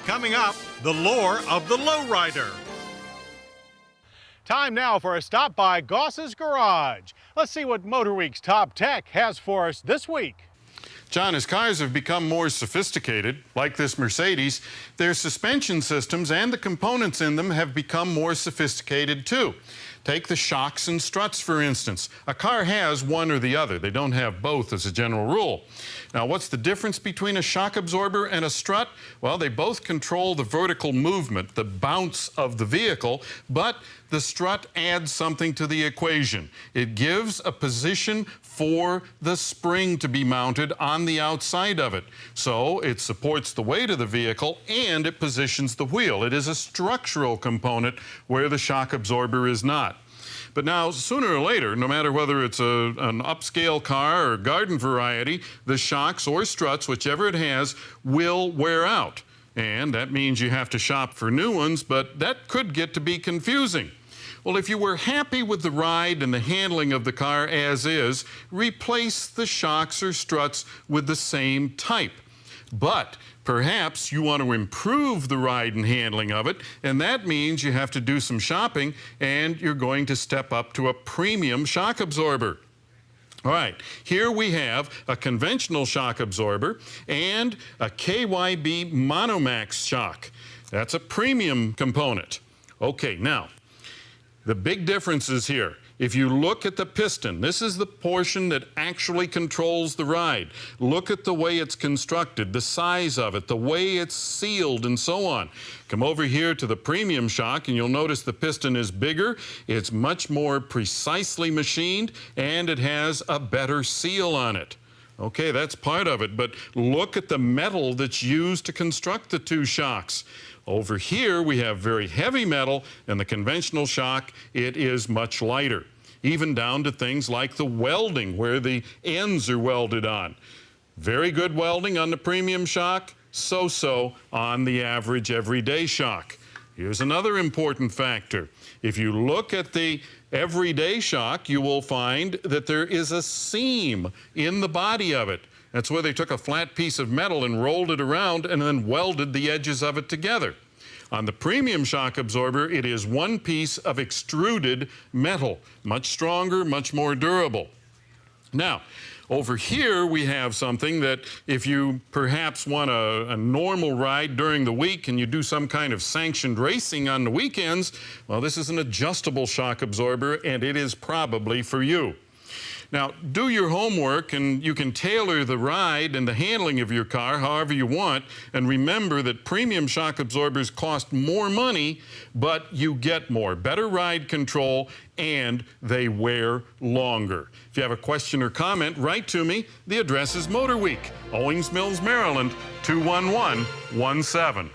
Coming up, the lore of the lowrider. Time now for a stop by Goss's Garage. Let's see what Motor Week's top tech has for us this week. John, as cars have become more sophisticated, like this Mercedes, their suspension systems and the components in them have become more sophisticated too. Take the shocks and struts, for instance. A car has one or the other. They don't have both as a general rule. Now, what's the difference between a shock absorber and a strut? Well, they both control the vertical movement, the bounce of the vehicle, but the strut adds something to the equation. It gives a position for the spring to be mounted on the outside of it. So it supports the weight of the vehicle and it positions the wheel. It is a structural component where the shock absorber is not. But now, sooner or later, no matter whether it's an upscale car or garden variety, the shocks or struts, whichever it has, will wear out. And that means you have to shop for new ones, but that could get to be confusing. Well, if you were happy with the ride and the handling of the car as is, replace the shocks or struts with the same type. But perhaps you want to improve the ride and handling of it, and that means you have to do some shopping and you're going to step up to a premium shock absorber. All right, here we have a conventional shock absorber and a KYB Monomax shock. That's a premium component. Okay, now, the big difference is here. If you look at the piston, this is the portion that actually controls the ride. Look at the way it's constructed, the size of it, the way it's sealed, and so on. Come over here to the premium shock, and you'll notice the piston is bigger, it's much more precisely machined, and it has a better seal on it. Okay, that's part of it, but look at the metal that's used to construct the two shocks. Over here, we have very heavy metal, and the conventional shock, it is much lighter, even down to things like the welding, where the ends are welded on. Very good welding on the premium shock, so-so on the average everyday shock. Here's another important factor. If you look at the everyday shock, you will find that there is a seam in the body of it. That's where they took a flat piece of metal and rolled it around and then welded the edges of it together. On the premium shock absorber, it is one piece of extruded metal, much stronger, much more durable. Now, over here we have something that if you perhaps want a normal ride during the week and you do some kind of sanctioned racing on the weekends, well, this is an adjustable shock absorber and it is probably for you. Now, do your homework and you can tailor the ride and the handling of your car however you want. And remember that premium shock absorbers cost more money, but you get more. Better ride control and they wear longer. If you have a question or comment, write to me. The address is Motor Week, Owings Mills, Maryland, 21117.